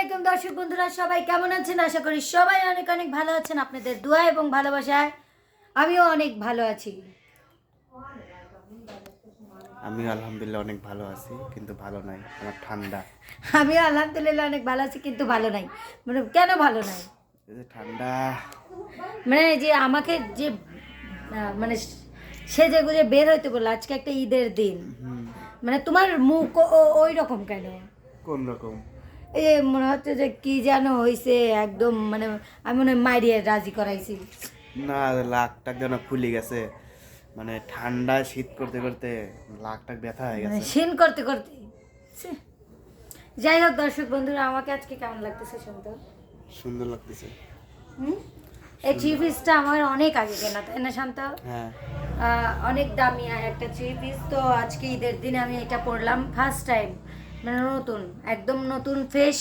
আলাইকুম দর্শক বন্ধুরা, সবাই কেমন আছেন? আশা করি সবাই অনেক অনেক ভালো আছেন। আপনাদের দোয়া এবং ভালোবাসায় আমিও অনেক ভালো আছি। আমি আলহামদুলিল্লাহ অনেক ভালো আছি, কিন্তু ভালো নাই, আমার ঠান্ডা। আমিও আলহামদুলিল্লাহ অনেক ভালো আছি, কিন্তু ভালো নাই। মানে কেন ভালো নাই? এই যে ঠান্ডা। মানে যে আমাকে যে মানে সেজে গুজে বের হইতে বললো, আজকে একটা ঈদের দিন। মানে তোমার মুখ ওই রকম কেন? কোন রকম? এই যে মনে হচ্ছে যে কি যেন হয়েছে একদম। মানে আমি মনে হয় মাইরিয়ে রাজি করাইছি। না, লাখ টাক যেন ফুলে গেছে, মানে ঠান্ডায় শীত করতে করতে লাখ টাক ব্যথা হয়ে মানে গেছে। শিন করতে করতে ছি। যাই হোক দর্শক বন্ধুরা, আমাকে আজকে কেমন লাগতেছে শুনতে? সুন্দর লাগতেছে। হুম, এই থ্রি পিসটা আমার অনেক আগে কেনা, তাই না শান্ত? হ্যাঁ, অনেক দামি আর একটা থ্রি পিস। তো আজকে ঈদের দিনে আমি এটা পরলাম ফার্স্ট টাইম। মানে নতুন, একদম নতুন, ফ্রেশ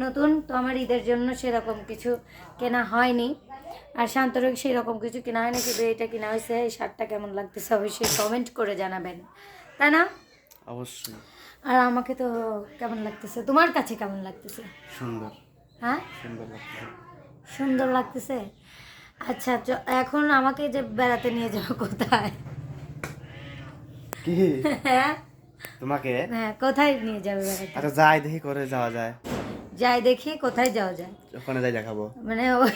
নতুন। তো আমার ঈদের জন্য সেরকম কিছু কেনা হয়নি, আর শান্তরও সেরকম কিছু কেনা হয়নি, কিন্তু এটা কেনা হয়েছে। এই শার্টটা কেমন লাগতেছে অবশ্যই কমেন্ট করে জানাবেন, তাই না? অবশ্যই। আর আমাকে তো কেমন লাগতেছে, তোমার কাছে কেমন লাগতেছে? সুন্দর, হ্যাঁ, সুন্দর লাগতেছে। সুন্দর লাগতেছে। আচ্ছা, এখন আমাকে যে বেড়াতে নিয়ে যাবো কোথায়? কি? হ্যাঁ তোমাকে? হ্যাঁ, কোথায় নিয়ে যাবে বেড়াতে? আচ্ছা, যাই দেখি করে যাওয়া যায়। যাই দেখি কোথায় যাওয়া যায়। ওখানে যাই দেখাবো। মানে ওই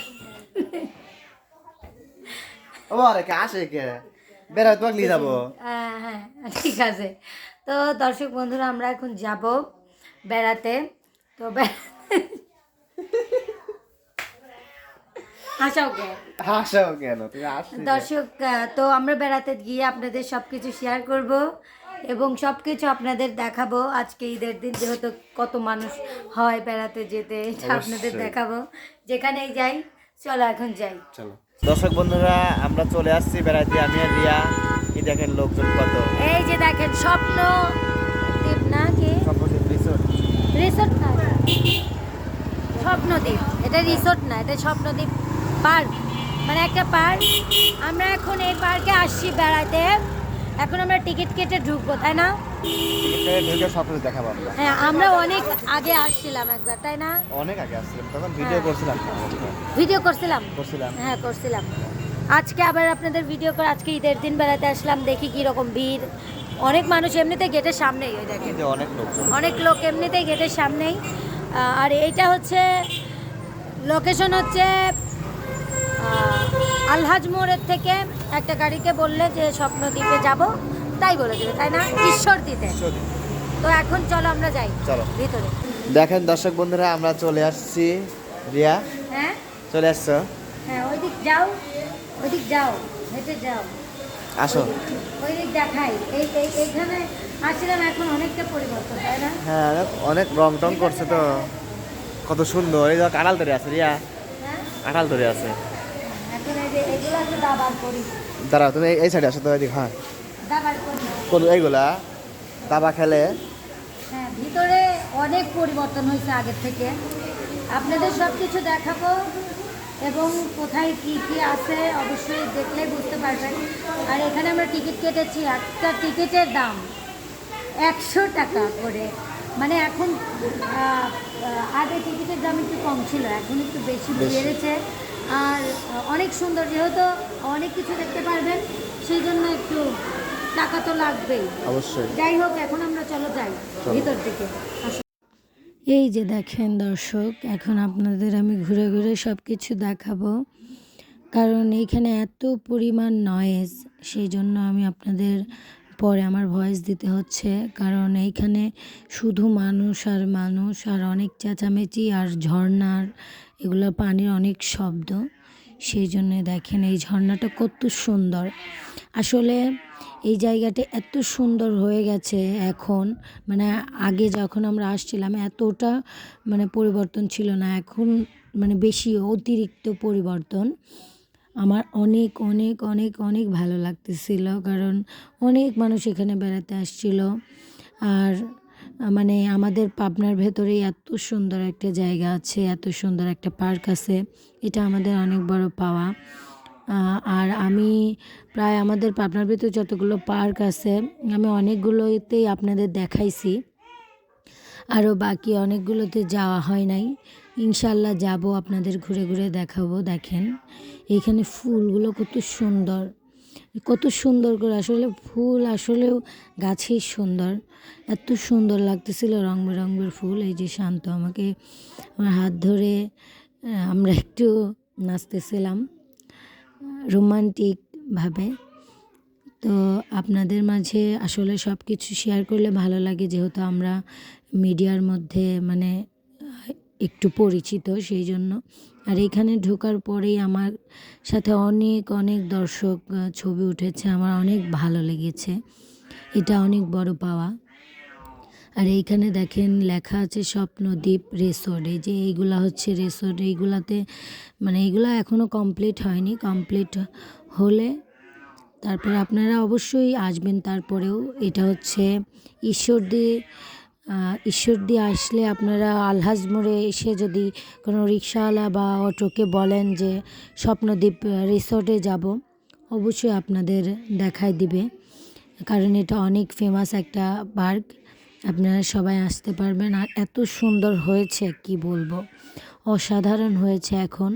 ও আরে কে আসে কে বেড়াতে তোমাকে নিয়ে যাবো। হ্যাঁ হ্যাঁ, ঠিক আছে। তো দর্শক বন্ধুরা, আমরা এখন যাব বেড়াতে। তো হাসাও কে? হাসাও কেন? তুমি আসছি। দর্শক, তো আমরা বেড়াতে গিয়ে আপনাদের সব কিছু শেয়ার করব এবং সব কিছু আপনাদের দেখাবো। আজকে ঈদের দিন যেহেতু কত মানুষ হয় বেড়াতে যেতে, এটা আপনাদের অবশ্যই। দেখাবো যেখানেই যাই। চলো এখন যাই। চলো দর্শক বন্ধুরা, আমরা চলে আসছি বেড়াতে, আমি আর রিয়া। কি দেখেন লোকজন কত। এই যে দেখেন, স্বপ্ন দ্বীপ না কি? সম্পর্কিত রিসোর্ট। রিসোর্ট না, স্বপ্নদ্বীপ। এটা রিসোর্ট না, এটা স্বপ্নদ্বীপ পার্ক, মানে একটা পার্ক। আমরা এখন এই পার্কে আসছি বেড়াতে। এখন আমরা টিকিট কেটে ঢুকবো, তাই না? ঢুকে সব কিছু দেখাবো আমরা। হ্যাঁ, আমরা অনেক আগে আসছিলাম একবার, তাই না? অনেক আগে আসছিলাম, তখন ভিডিও করছিলাম না, ভিডিও করছিলাম। করছিলাম। হ্যাঁ, করছিলাম। আজকে আবার আপনাদের ভিডিও করে, আজকে ঈদের দিন বেড়াতে আসলাম, দেখি কি রকম ভিড়। অনেক মানুষ এমনিতে গেটের সামনেই, ওই দেখেন এই যে অনেক লোকজন। অনেক লোক এমনিতেই গেটের সামনেই। আর এইটা হচ্ছে লোকেশন হচ্ছে আলহাজ মোড়ের থেকে একটা গাড়িকে বললে যে স্বপ্নদ্বীপে যাব, তাই বলে দেবে, তাই না? ঈশ্বরদীতে। তো এখন চলো আমরা যাই চলো ভিতরে। দেখেন দর্শক বন্ধুরা, আমরা চলে আসছি। রিয়া, হ্যাঁ চলে আসছো? হ্যাঁ, ওইদিক যাও, ওইদিক যাও, হেঁটে যাও, আসো। ওইদিক দেখাই। এইখানে আসছিলাম, এখন অনেকটা পরিবর্তন, তাই না? হ্যাঁ, অনেক রং টং করছে তো, কত সুন্দর। এই দেখো আড়াল ধরে আছে রিয়া, হ্যাঁ, আড়াল ধরে আছে। এখন এই যে এগুলো আছে দাবার করি, দাঁড়াও, তুমি এই সাইডে আসো তো, এদিক। হ্যাঁ, দাবার করি। কোন এইগুলা দাবা খেলে। হ্যাঁ, ভিতরে অনেক পরিবর্তন হয়েছে আগের থেকে। আপনাদের সব কিছু দেখাবো এবং কোথায় কি কি আছে অবশ্যই দেখলে বুঝতে পারবেন। আর এখানে আমরা টিকিট কেটেছি, একটা টিকিটের দাম 100 টাকা করে। মানে এখন আগে টিকিটের দাম একটু কম ছিল, এখন একটু বেশি বেড়েছে। আর অনেক সুন্দর, যেহেতু অনেক কিছু দেখতে পারবেন, সেই জন্য একটু টাকা তো লাগবেই। অবশ্যই। যাই হোক, এখন আমরা চলো যাই ভিতর দিকে। এই যে দেখেন দর্শক, এখন আপনাদের আমি ঘুরে ঘুরে সব কিছু দেখাবো, কারণ এইখানে এত পরিমাণ নয়েজ, সেই জন্য আমি আপনাদের পরে আমার ভয়েস দিতে হচ্ছে। কারণ এইখানে শুধু মানুষ আর মানুষ, আর অনেক চেঁচামেচি আর ঝর্ণার এগুলো পানির অনেক শব্দ। সেই জন্য দেখেন এই ঝর্ণাটা কত সুন্দর। আসলে এই জায়গাটা এত সুন্দর হয়ে গেছে এখন, মানে আগে যখন আমরা আসছিলাম এতটা মানে পরিবর্তন ছিল না, এখন মানে বেশি অতিরিক্ত পরিবর্তন। আমার অনেক অনেক অনেক অনেক ভালো লাগতেছিল, কারণ অনেক মানুষ এখানে বেড়াতে আসছিল। আর মানে আমাদের পাবনার ভেতরেই এত সুন্দর একটা জায়গা আছে, এত সুন্দর একটা পার্ক আছে, এটা আমাদের অনেক বড় পাওয়া। আর আমি প্রায় আমাদের পাবনার ভিতরে যতগুলো পার্ক আছে, আমি অনেকগুলোতেই আপনাদের দেখাইছি। আরও বাকি অনেকগুলোতে যাওয়া হয় নাই, ইনশাল্লাহ যাব, আপনাদের ঘুরে ঘুরে দেখাবো। দেখেন এইখানে ফুলগুলো কত সুন্দর, কত সুন্দর করে, আসলে ফুল আসলেও গাছেই সুন্দর, এত সুন্দর লাগতেছিল রং বেরঙের ফুল। এই যে শান্ত আমাকে আমার হাত ধরে আমরা একটু নাচতেছিলাম রোমান্টিকভাবে। তো আপনাদের মাঝে আসলে সব কিছু শেয়ার করলে ভালো লাগে, যেহেতু আমরা মিডিয়ার মধ্যে মানে একটু পরিচিত সেই জন্য। আর এখানে ঢোকার পরেই আমার সাথে অনেক অনেক দর্শক ছবি উঠেছে, আমার অনেক ভালো লেগেছে, এটা অনেক বড় পাওয়া। আর এইখানে দেখেন লেখা আছে স্বপ্নদ্বীপ রিসোর্ট, এই যে এইগুলা হচ্ছে রিসোর্ট, এইগুলাতে মানে এইগুলা এখনও কমপ্লিট হয়নি, কমপ্লিট হলে তারপর আপনারা অবশ্যই আসবেন। তারপরেও এটা হচ্ছে ঈশ্বরদী, ঈশ্বরদী আসলে আপনারা আলহাজ মোড়ে এসে যদি কোনো রিক্সাওয়ালা বা অটোকে বলেন যে স্বপ্নদ্বীপ রিসোর্টে যাব, অবশ্যই আপনাদের দেখায় দিবে, কারণ এটা অনেক ফেমাস একটা পার্ক, আপনারা সবাই আসতে পারবেন। আর এত সুন্দর হয়েছে কি বলবো, অসাধারণ হয়েছে, এখন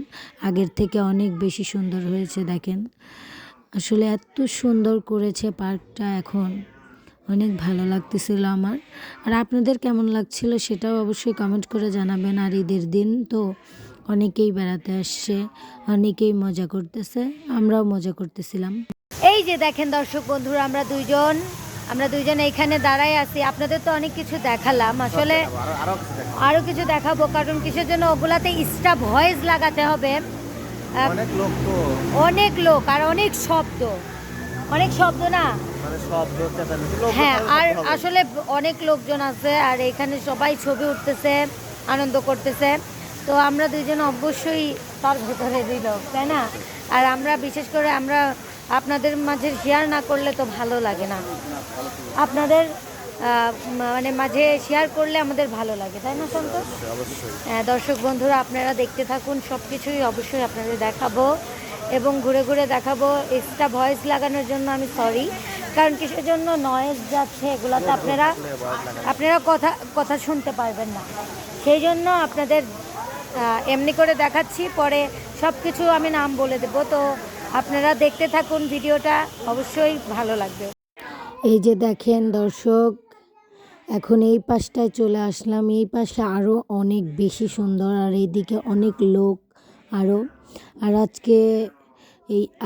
আগের থেকে অনেক বেশি সুন্দর হয়েছে। দেখেন আসলে এত সুন্দর করেছে পার্কটা, এখন অনেক ভালো লাগতেছিল আমার। আর আপনাদের কেমন লাগছিল সেটাও অবশ্যই কমেন্ট করে জানাবেন। আর ঈদের দিন তো অনেকেই বেড়াতে আসছে, অনেকেই মজা করতেছে, আমরাও মজা করতেছিলাম। এই যে দেখেন দর্শক বন্ধুরা, আমরা দুইজন এইখানে দাঁড়াই আছি, আপনাদের তো অনেক কিছু দেখালাম, আসলে আরো কিছু দেখাবো, কারণ কিসের জন্য ওগুলাতে এক্সট্রা ভয়েস লাগাতে হবে, অনেক লোক আর অনেক শব্দ না, হ্যাঁ, আর আসলে অনেক লোকজন আছে, আর এখানে সবাই ছবি উঠতেছে, আনন্দ করতেছে। তো আমরা দুইজন অবশ্যই তার ভেতরে দিল, তাই না? আর আমরা বিশেষ করে আমরা আপনাদের মাঝে শেয়ার না করলে তো ভালো লাগে না, আপনাদের মানে মাঝে শেয়ার করলে আমাদের ভালো লাগে, তাই না সন্তোষ? হ্যাঁ দর্শক বন্ধুরা, আপনারা দেখতে থাকুন, সব কিছুই অবশ্যই আপনাদের দেখাবো এবং ঘুরে ঘুরে দেখাবো। এক্সট্রা ভয়েস লাগানোর জন্য আমি সরি, কারণ কিসের জন্য নয়েজ যাচ্ছে এগুলাতে আপনারা কথা শুনতে পারবেন না, সেই জন্য আপনাদের এমনি করে দেখাচ্ছি, পরে সব কিছু আমি নাম বলে দেবো। তো আপনারা দেখতে থাকুন ভিডিওটা, অবশ্যই ভালো লাগবে। এই যে দেখেন দর্শক, এখন এই পাশটায় চলে আসলাম, এই পাশে আরও অনেক বেশি সুন্দর, আর এইদিকে অনেক লোক আরও। আর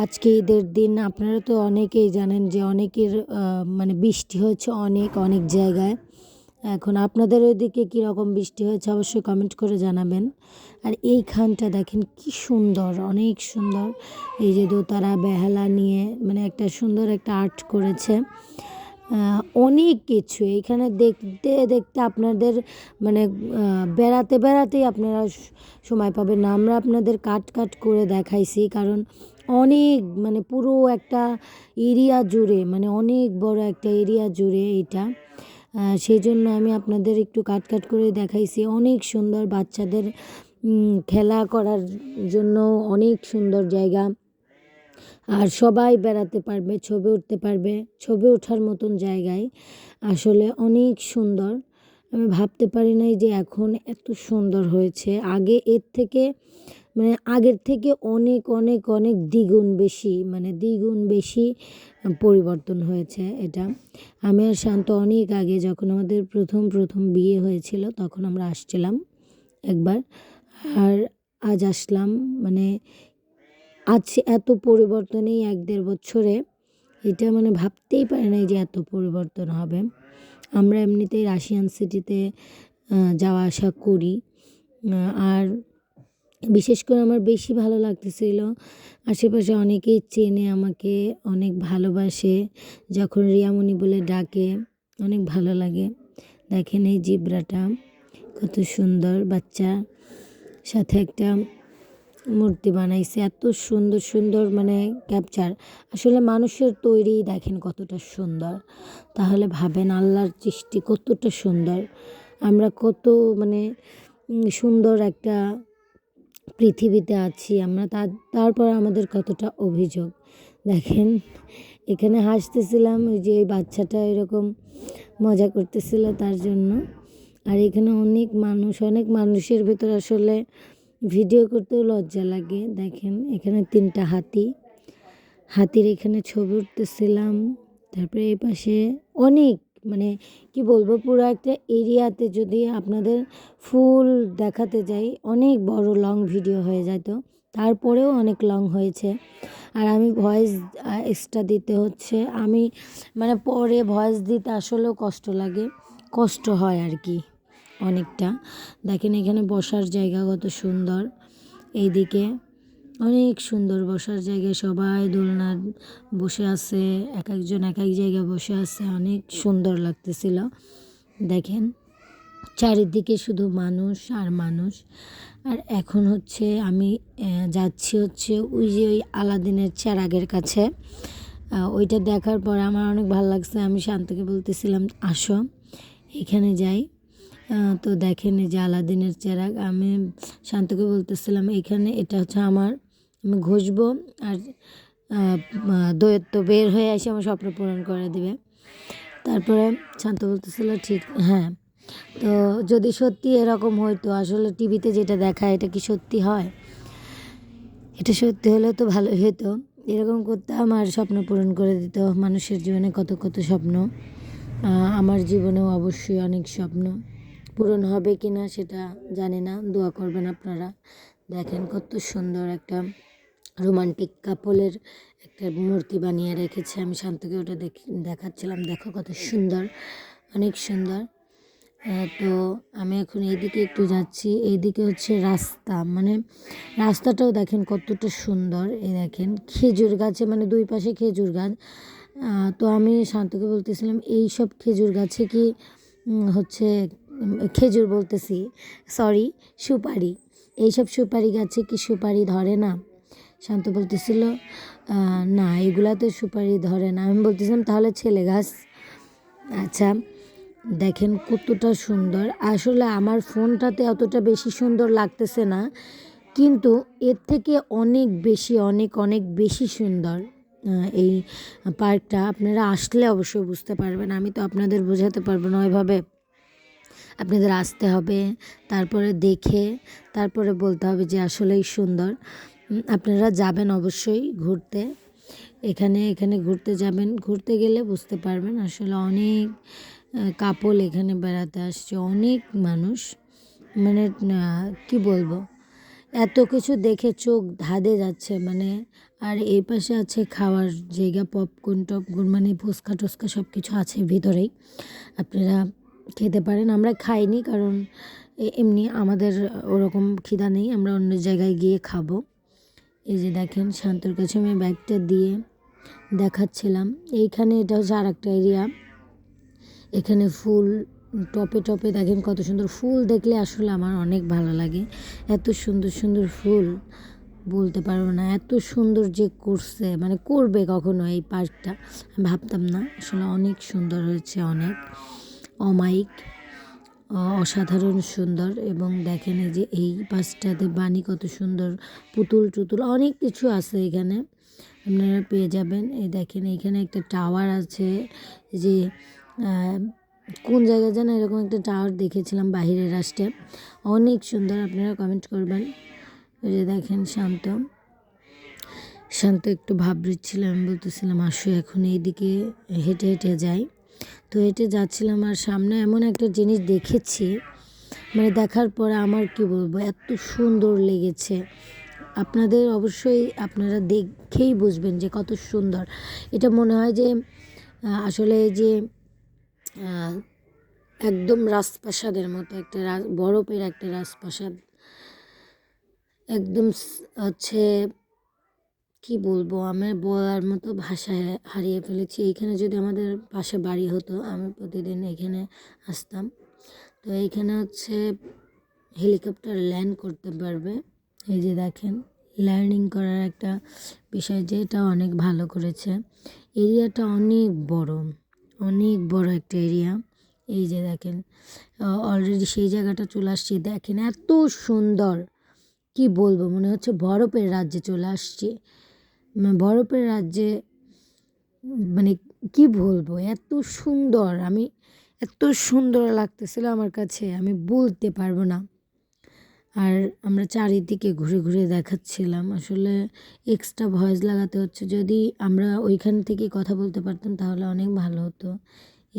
আজকে ঈদের দিন আপনারা তো অনেকেই জানেন যে অনেকের মানে বৃষ্টি হয়েছে অনেক জায়গায়। এখন আপনাদের ওইদিকে কীরকম বৃষ্টি হয়েছে অবশ্যই কমেন্ট করে জানাবেন। আর এইখানটা দেখেন কি সুন্দর, অনেক সুন্দর, এই যে দোতারা বেহালা নিয়ে মানে একটা সুন্দর একটা আর্ট করেছে, অনেক কিছু এইখানে দেখতে দেখতে আপনাদের মানে বেড়াতেই আপনারা সময় পাবেন না। আমরা আপনাদের কাট করে দেখাইছি, কারণ অনেক মানে পুরো একটা এরিয়া জুড়ে, মানে অনেক বড় একটা এরিয়া জুড়ে এটা, সেই জন্য আমি আপনাদের একটু কাট করে দেখাইছি। অনেক সুন্দর, বাচ্চাদের খেলা করার জন্য অনেক সুন্দর জায়গা, আর সবাই বেড়াতে পারবে, ছবি উঠতে পারবে, ছবি ওঠার মতন জায়গায় আসলে অনেক সুন্দর। আমি ভাবতে পারি নাই যে এখন এত সুন্দর হয়েছে, আগের থেকে অনেক দ্বিগুণ বেশি পরিবর্তন হয়েছে এটা। আমি আর শান্ত অনেক আগে, যখন আমাদের প্রথম বিয়ে হয়েছিল, তখন আমরা আসছিলাম একবার, আর আজ আসলাম, মানে আজ এত পরিবর্তন এই 1-1.5 বছরে, এটা মানে ভাবতেই পারি নাই যে এত পরিবর্তন হবে। আমরা এমনিতেই রাশিয়ান সিটিতে যাওয়া আসা করি, আর বিশেষ করে আমার বেশি ভালো লাগতেছিল, আশেপাশে অনেকেই চেনে আমাকে, অনেক ভালোবাসে, যখন রিয়ামণি বলে ডাকে অনেক ভালো লাগে। দেখেন এই জিব্রাটা কত সুন্দর, বাচ্চা সাথে একটা মূর্তি বানাইছে, এত সুন্দর মানে ক্যাপচার, আসলে মানুষের তৈরি দেখেন কতটা সুন্দর, তাহলে ভাবেন আল্লাহর সৃষ্টি কতটা সুন্দর, আমরা কত মানে সুন্দর একটা পৃথিবীতে আছি আমরা, তারপর আমাদের কতটা অভিযোগ। দেখেন এখানে হাসতেছিলাম, ওই যে বাচ্চাটা এরকম মজা করতেছিল তার জন্য। আর এখানে অনেক মানুষের ভিতর আসলে ভিডিও করতেও লজ্জা লাগে। দেখেন এখানে 3টা হাতির এখানে ছবি উঠতেছিলাম। তারপরে এই পাশে অনেক, মানে কি বলবো, পুরো একটা এরিয়াতে যদি আপনাদের ফুল দেখাতে যাই অনেক বড় লং ভিডিও হয়ে যেত, তারপরেও অনেক লং হয়েছে। আর আমি ভয়েস এক্সট্রা দিতে হচ্ছে, আমি মানে পরে ভয়েস দিতে আসলেও কষ্ট হয় আর কি অনেকটা। দেখেন এখানে বসার জায়গা কত সুন্দর, এইদিকে অনেক সুন্দর বসার জায়গা, সবাই দোলনা বসে আছে, এক একজন এক এক জায়গায় বসে আছে, অনেক সুন্দর লাগতেছিল। দেখেন চারিদিকে শুধু মানুষ আর মানুষ। আর এখন হচ্ছে আমি যাচ্ছি হচ্ছে ওই আলাদিনের চেরাগের কাছে। ওইটা দেখার পর আমার অনেক ভালো লাগছে, আমি শান্তকে বলতেছিলাম আসো এখানে যাই। তো দেখেন এই যে আলাদিনের চেরাগ, আমি শান্তকে বলতেছিলাম এখানে এটা হচ্ছে আমি ঘষবো আর দৈত্য বের হয়ে এসে আমার স্বপ্ন পূরণ করে দেবে। তারপরে শান্ত বলতেছিল ঠিক, হ্যাঁ। তো যদি সত্যি এরকম হইতো, আসলে টিভিতে যেটা দেখায় এটা কি সত্যি হয়? এটা সত্যি হলে তো ভালোই হতো, এরকম করতাম আর স্বপ্ন পূরণ করে দিত। মানুষের জীবনে কত কত স্বপ্ন, আমার জীবনেও অবশ্যই অনেক স্বপ্ন পূরণ হবে কি না সেটা জানি না, দোয়া করবেন আপনারা। দেখেন কত সুন্দর একটা রোমান্টিক কাপলের একটা মূর্তি বানিয়ে রেখেছে, আমি শান্তকে ওটা দেখাচ্ছিলাম, দেখো কত সুন্দর, অনেক সুন্দর। তো আমি এখন এইদিকে একটু যাচ্ছি, এইদিকে হচ্ছে রাস্তা, মানে রাস্তাটাও দেখেন কতটা সুন্দর। এই দেখেন খেজুর গাছে, মানে দুই পাশে খেজুর গাছ। তো আমি শান্তকে বলতেছিলাম এই সব খেজুর গাছে কি হচ্ছে খেজুর বলতেছি, সরি, সুপারি, এইসব সুপারি গাছে কি সুপারি ধরে না? শান্ত বলতেছিল না এগুলাতে সুপারি ধরে না। আমি বলতেছিলাম তাহলে ছেলে গাছ। আচ্ছা, দেখেন কতটা সুন্দর, আসলে আমার ফোনটাতে অতটা বেশি সুন্দর লাগতেছে না, কিন্তু এর থেকে অনেক বেশি, অনেক অনেক বেশি সুন্দর এই পার্কটা। আপনারা আসলে অবশ্যই বুঝতে পারবেন, আমি তো আপনাদের বোঝাতে পারবো না ওইভাবে, আপনাদের আসতে হবে, তারপরে দেখে তারপরে বলতে হবে যে আসলেই সুন্দর। আপনারা যাবেন অবশ্যই ঘুরতে, এখানে ঘুরতে যাবেন, ঘুরতে গেলে বুঝতে পারবেন আসলে অনেক কাপল এখানে বেড়াতে আসছে, অনেক মানুষ, মানে কি বলবো, এত কিছু দেখে চোখ ধাঁধে যাচ্ছে মানে। আর এই পাশে আছে খাওয়ার জায়গা, টপকর্ন, মানে ফুচকা টুচকা সব কিছু আছে ভিতরেই, আপনারা খেতে পারেন। আমরা খাইনি কারণ এমনি আমাদের ওরকম খিদা নেই, আমরা অন্য জায়গায় গিয়ে খাবো। এই যে দেখেন শান্তর কাছে আমি ব্যাগটা দিয়ে দেখাচ্ছিলাম, এইখানে এটা হচ্ছে আর একটা এরিয়া, এখানে ফুল টপে টপে দেখেন কত সুন্দর ফুল, দেখলে আসলে আমার অনেক ভালো লাগে, এত সুন্দর সুন্দর ফুল বলতে পারবো না, এত সুন্দর যে করছে, মানে করবে কখনো এই পার্কটা আমি ভাবতাম না, আসলে অনেক সুন্দর হয়েছে, অনেক অমায়িক, অসাধারণ সুন্দর। এবং দেখেন এই যে এই পাশটাতে বাণী কত সুন্দর, পুতুল টুতুল অনেক কিছু আছে এখানে, আপনারা পেয়ে যাবেন। এই দেখেন এইখানে একটা টাওয়ার আছে, যে কোন জায়গায় যেন এরকম একটা টাওয়ার দেখেছিলাম বাহিরের রাষ্ট্রে, অনেক সুন্দর, আপনারা কমেন্ট করবেন। ওই যে দেখেন শান্ত একটু ভাবছিলাম, আমি বলতেছিলাম আসো এখন এইদিকে হেঁটে হেঁটে যাই। তো হেঁটে যাচ্ছিলাম আর সামনে এমন একটা জিনিস দেখেছি, মানে দেখার পরে আমার কি বলবো, এত সুন্দর লেগেছে, আপনাদের অবশ্যই আপনারা দেখেই বুঝবেন যে কত সুন্দর। এটা মনে হয় যে আসলে যে একদম রাজপ্রাসাদের মতো একটা বরফের একটা রাজপ্রাসাদ, একদম হচ্ছে কি বলবো, আমার বলার মতো ভাষায় হারিয়ে ফেলেছি। এইখানে যদি আমাদের পাশে বাড়ি হতো আমি প্রতিদিন এখানে আসতাম। তো এইখানে হচ্ছে হেলিকপ্টার ল্যান্ড করতে পারবে, এই যে দেখেন ল্যান্ডিং করার একটা বিষয়, যেটা অনেক ভালো করেছে। এরিয়াটা অনেক বড় একটা এরিয়া। এই যে দেখেন অলরেডি সেই জায়গাটা চলে আসছি, দেখেন এত সুন্দর, কি বলবো, মনে হচ্ছে বরফের রাজ্যে চলে আসছি, বরফের রাজ্যে, মানে কি বলবো, এত সুন্দর, আমি এত সুন্দর লাগতেছিল আমার কাছে, আমি বলতে পারবো না। আর আমরা চারিদিকে ঘুরে ঘুরে দেখাচ্ছিলাম। আসলে এক্সট্রা ভয়েস লাগাতে হচ্ছে, যদি আমরা ওইখান থেকে কথা বলতে পারতাম তাহলে অনেক ভালো হতো।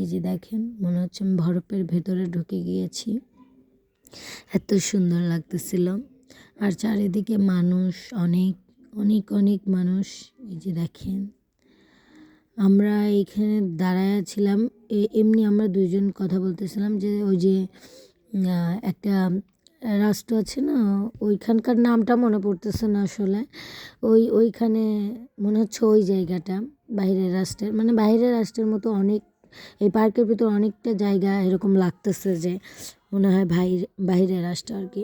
এই যে দেখেন, মনে হচ্ছে আমি বরফের ভেতরে ঢুকে গিয়েছি, এত সুন্দর লাগতেছিল। আর চারিদিকে মানুষ, অনেক অনেক অনেক মানুষ। এই যে দেখেন, আমরা এখানে দাঁড়ায় ছিলাম, এমনি আমরা দুইজন কথা বলতেছিলাম যে ওই যে একটা রাষ্ট্র আছে না, ওইখানকার নামটা মনে পড়তেছে না আসলে। ওইখানে মনে হচ্ছে ওই জায়গাটা বাইরের রাষ্ট্রের, মানে বাইরের রাষ্ট্রের মতো অনেক, এই পার্কের ভিতর অনেকটা জায়গা এরকম লাগতেছে যে মনে হয় বাইরের রাষ্ট্র আর কি।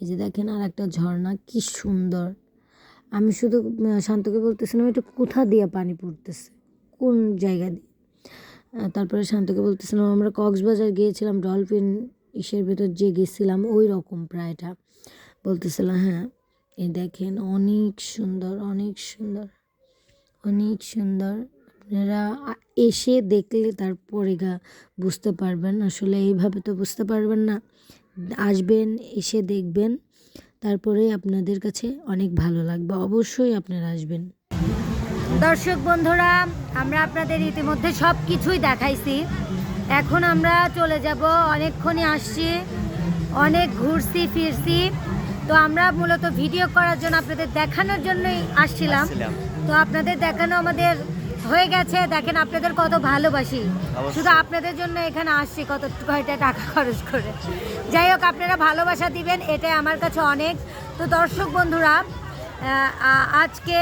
এই যে দেখেন, আর একটা ঝর্ণা, কি সুন্দর। আমি শুধু শান্তকে বলতেছিলাম এটা কোথা দিয়ে পানি পড়তেছে, কোন জায়গা দিয়ে। তারপরে শান্তকে বলতেছিলাম আমরা কক্সবাজার গিয়েছিলাম, ডলফিন ইসের ভেতর যে গেছিলাম ওই রকম প্রায়টা। বলতেছিলাম হ্যাঁ। এই দেখেন, অনেক সুন্দর, অনেক সুন্দর, অনেক সুন্দর। আপনারা এসে দেখলে তারপরে বুঝতে পারবেন, আসলে এইভাবে তো বুঝতে পারবেন না। আসবেন, এসে দেখবেন, তারপরে আপনাদের কাছে অনেক ভালো লাগবে, অবশ্যই আপনারা আসবেন। দর্শক বন্ধুরা, আমরা আপনাদের ইতিমধ্যে সব কিছুই দেখাইছি। এখন আমরা চলে যাব, অনেকক্ষণই আসছি, অনেক ঘুরছি ফিরছি। তো আমরা মূলত ভিডিও করার জন্য, আপনাদের দেখানোর জন্যই আসছিলাম। তো আপনাদের দেখানো আমাদের হয়ে গেছে। দেখেন আপনাদের কত ভালোবাসি, শুধু আপনাদের জন্য এখানে আসছি, কয়টা টাকা খরচ করে। যাই হোক, আপনারা ভালোবাসা দিবেন, এটাই আমার কাছে অনেক। তো দর্শক বন্ধুরা, আজকে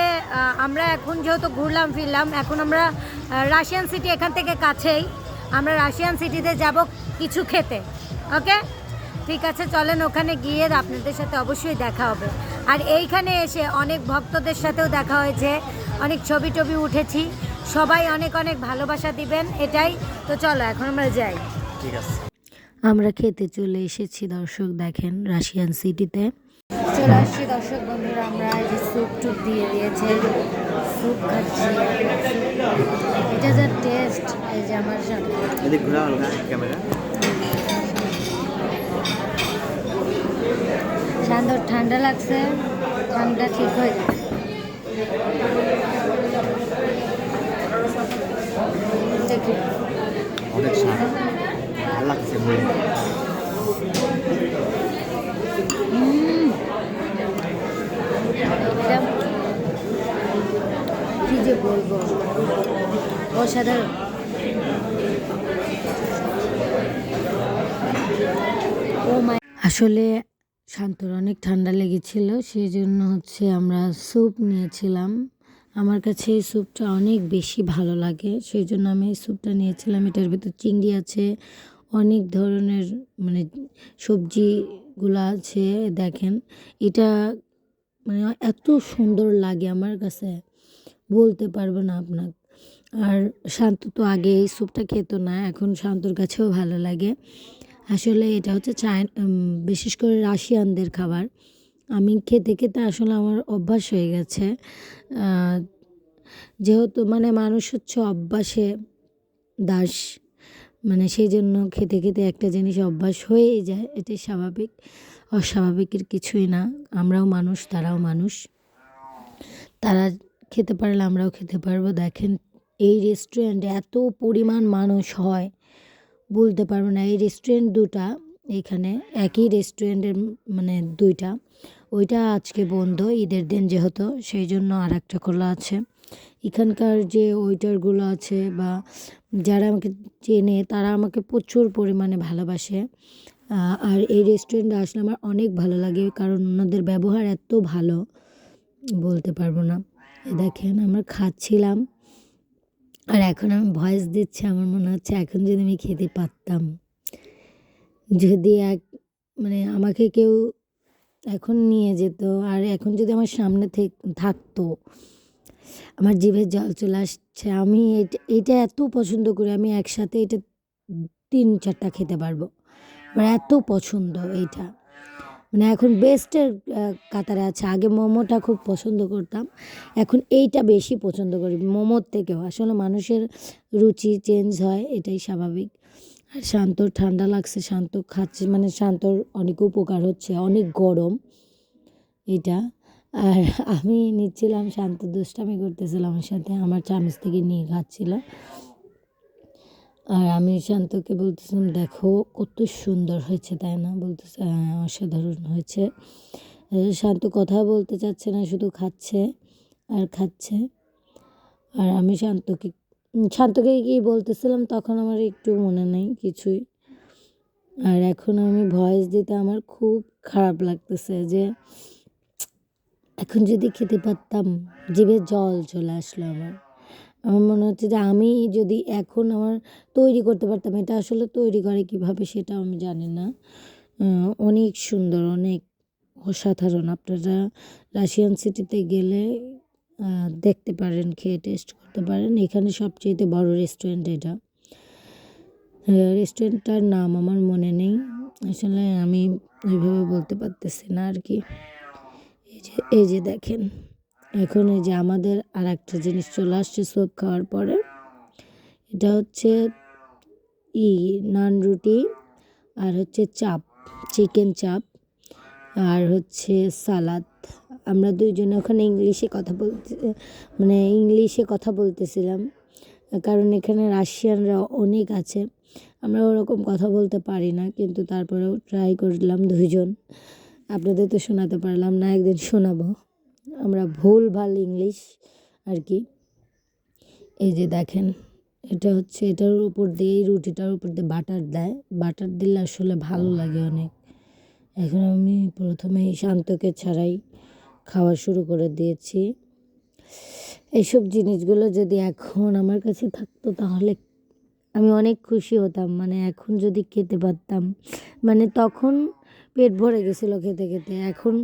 আমরা এখন যেহেতু ঘুরলাম ফিরলাম, এখন আমরা রাশিয়ান সিটি এখান থেকে কাছেই, আমরা রাশিয়ান সিটিতে যাব কিছু খেতে। ওকে, ঠিক আছে, চলেন ওখানে গিয়ে আপনাদের সাথে অবশ্যই দেখা হবে। আর এইখানে এসে অনেক ভক্তদের সাথেও দেখা হয়েছে, অনেক ছবি টবি উঠেছি, সবাই অনেক অনেক ভালোবাসা দিবেন, এটাই। তো চলো এখন আমরা যাই। ঠিক আছে, আমরা খেতে চলে এসেছি দর্শক, দেখেন রাশিয়ান সিটিতে চলে আসছি। দর্শক বন্ধুরা, আমরা এই যে স্যুপ টুপ দিয়ে দিয়েছে, স্যুপ খাচ্ছি। এটা যা টেস্ট, এই যে আমার সাথে এদিক ঘোরা হল না ক্যামেরা। শান্তর ঠান্ডা লাগছে, ঠান্ডা ঠিক হয়ে যাবে। দেখি অনেক স্বাদ, ভালো লাগছে। কি যে বলবো, অসাধারণ। ও মাই, আসলে শান্তর অনেক ঠান্ডা লেগেছিল, সেই জন্য হচ্ছে আমরা স্যুপ নিয়েছিলাম। আমার কাছে এই স্যুপটা অনেক বেশি ভালো লাগে, সেই জন্য আমি এই স্যুপটা নিয়েছিলাম। এটার ভিতর চিংড়ি আছে, অনেক ধরনের মানে সবজিগুলো আছে। দেখেন, এটা মানে এত সুন্দর লাগে আমার কাছে, বলতে পারবো না আপনাকে। আর শান্ত তো আগে এই স্যুপটা খেত না, এখন শান্তর কাছেও ভালো লাগে। আসলে এটা হচ্ছে বিশেষ করে রাশিয়ানদের খাবার। আমি খেতে খেতে আসলে আমার অভ্যাস হয়ে গেছে। যেহেতু মানে মানুষ হচ্ছে অভ্যাসে দাস, মানে সেই জন্য খেতে খেতে একটা জিনিস অভ্যাস হয়েই যায়, এটাই স্বাভাবিক, অস্বাভাবিকের কিছুই না। আমরাও মানুষ, তারাও মানুষ, তারা খেতে পারলে আমরাও খেতে পারবো। দেখেন, এই রেস্টুরেন্টে এত পরিমাণ মানুষ হয় বলতে পারবো না। এই রেস্টুরেন্ট দুটা এখানে, একই রেস্টুরেন্টের মানে দুইটা, ওইটা আজকে বন্ধ ঈদের দিন যেহেতু, সেই জন্য আর একটা খোলা আছে। এখানকার যে ওয়েটারগুলো আছে বা যারা আমাকে চেনে, তারা আমাকে প্রচুর পরিমাণে ভালোবাসে। আর এই রেস্টুরেন্টে আসলে আমার অনেক ভালো লাগে, কারণ ওনাদের ব্যবহার এত ভালো, বলতে পারবো না। দেখেন, আমরা খাচ্ছিলাম, আর এখন আমি ভয়েস দিচ্ছি, আমার মনে হচ্ছে এখন যদি আমি খেতে পারতাম, যদি মানে আমাকে কেউ এখন নিয়ে যেত, আর এখন যদি আমার সামনে থাকতো, আমার জিভে জল চলে আসছে। আমি এটা এত পছন্দ করি, আমি একসাথে এটা 3-4টা খেতে পারবো, আমার এত পছন্দ এইটা। মানে এখন বেস্টের কাতারে আছে। আগে মোমোটা খুব পছন্দ করতাম, এখন এইটা বেশি পছন্দ করি মোমোর থেকেও। আসলে মানুষের রুচি চেঞ্জ হয়, এটাই স্বাভাবিক। আর শান্তর ঠান্ডা লাগছে, শান্ত খাচ্ছে, মানে শান্তর অনেক উপকার হচ্ছে, অনেক গরম এটা। আর আমি নিচ্ছিলাম, শান্ত দুষ্টামি করতেছিল আমার সাথে, আমার চামচ থেকে নিয়ে খাচ্ছিল। আর আমি শান্তকে বলতেছিলাম, দেখো কত সুন্দর হয়েছে, তাই না? বলতেছে হ্যাঁ অসাধারণ হয়েছে। শান্ত কথা বলতে চাচ্ছে না, শুধু খাচ্ছে আর খাচ্ছে। আর আমি শান্তকে কি বলতেছিলাম তখন আমার একটু মনে নেই কিছুই। আর এখন আমি ভয়েস দিতে আমার খুব খারাপ লাগতেছে যে এখন যদি খেতে পারতাম, জিভে জল চলে আসলো আমার। আমার মনে হচ্ছে যে আমি যদি এখন আমার তৈরি করতে পারতাম, এটা আসলে তৈরি করে কিভাবে সেটাও আমি জানি না। অনেক সুন্দর, অনেক অসাধারণ। আপনারা রাশিয়ান সিটিতে গেলে দেখতে পারেন, খেয়ে টেস্ট করতে পারেন। এখানে সবচেয়ে বড় রেস্টুরেন্ট এটা। রেস্টুরেন্টটার নাম আমার মনে নেই, আসলে আমি ওইভাবে বলতে পারতেছি না আর কি। এই যে দেখেন, এখন এই যে আমাদের আর একটা জিনিস চলে আসছে স্যুপ খাওয়ার পরে। এটা হচ্ছে নান রুটি, আর হচ্ছে চাপ, চিকেন চাপ, আর হচ্ছে সালাদ। আমরা দুইজনে ওখানে ইংলিশে কথা বলতেছিলাম, কারণ এখানে রাশিয়ানরা অনেক আছে। আমরা ওরকম কথা বলতে পারি না, কিন্তু তারপরেও ট্রাই করলাম দুইজন। আপনাদের তো শোনাতে পারলাম না, একদিন শোনাবো। আমরা ভুলভাল ইংলিশ আর কি। এই যে দেখেন, এটা হচ্ছে এটার উপর দিয়ে, এই রুটিটার উপর দিয়ে বাটার দেয়। বাটার দিলে আসলে ভালো লাগে অনেক। এখন আমি প্রথমেই শান্তকে ছাড়াই খাওয়া শুরু করে দিয়েছি। এইসব জিনিসগুলো যদি এখন আমার কাছে থাকতো তাহলে আমি অনেক খুশি হতাম। মানে এখন যদি খেতে পারতাম, মানে তখন পেট ভরে গেছিলো খেতে খেতে। এখন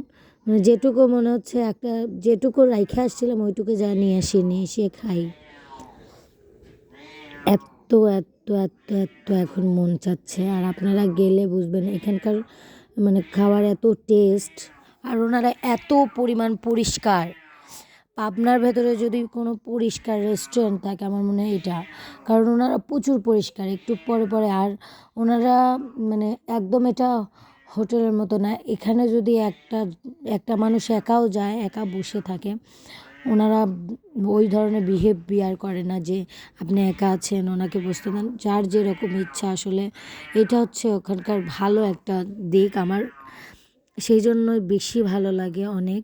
মানে যেটুকু মনে হচ্ছে একটা, যেটুকু রাইখে আসছিলাম ওইটুকু যা নিয়ে এসে খাই। এত এত এত এত এখন মন চাচ্ছে। আর আপনারা গেলে বুঝবেন এখানকার মানে খাবার এত টেস্ট, আর ওনারা এত পরিমাণ পরিষ্কার। পাবনার ভেতরে যদি কোনো পরিষ্কার রেস্টুরেন্ট থাকে আমার মনে হয় এটা, কারণ ওনারা প্রচুর পরিষ্কার একটু পরে পরে। আর ওনারা মানে একদম এটা হোটেলের মতো না। এখানে যদি একটা মানুষ একাও যায়, একা বসে থাকে, ওনারা ওই ধরনের বিহেভিয়ার করে না যে আপনি একা আছেন ওনাকে বসতে দেন, যার যেরকম ইচ্ছা। আসলে এটা হচ্ছে ওখানকার ভালো একটা দিক আমার, সেই জন্যই বেশি ভালো লাগে অনেক।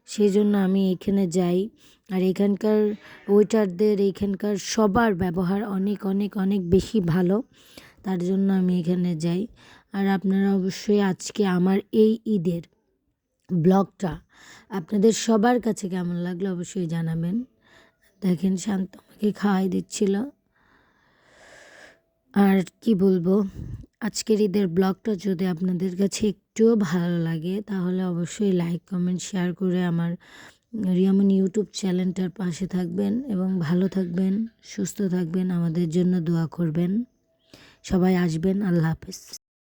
সেই জন্য আমি এখানে যাই। আর এখানকার ওয়েটারদের, এখানকার সবার ব্যবহার অনেক অনেক অনেক বেশি ভালো, তার জন্য আমি এখানে যাই। আর আপনারা অবশ্যই আজকে আমার এই ঈদের ব্লগটা আপনাদের সবার কাছে কেমন লাগলো অবশ্যই জানাবেন। দেখেন শান্ত আমাকে খাওয়াই দিচ্ছিল। আর কি বলবো, আজকের ঈদের ব্লগটা যদি আপনাদের কাছে একটুও ভালো লাগে তাহলে অবশ্যই লাইক কমেন্ট শেয়ার করে আমার রিয়ামনি ইউটিউব চ্যানেলটার পাশে থাকবেন, এবং ভালো থাকবেন, সুস্থ থাকবেন, আমাদের জন্য দোয়া করবেন। সবাই আসবেন। আল্লাহ হাফেজ।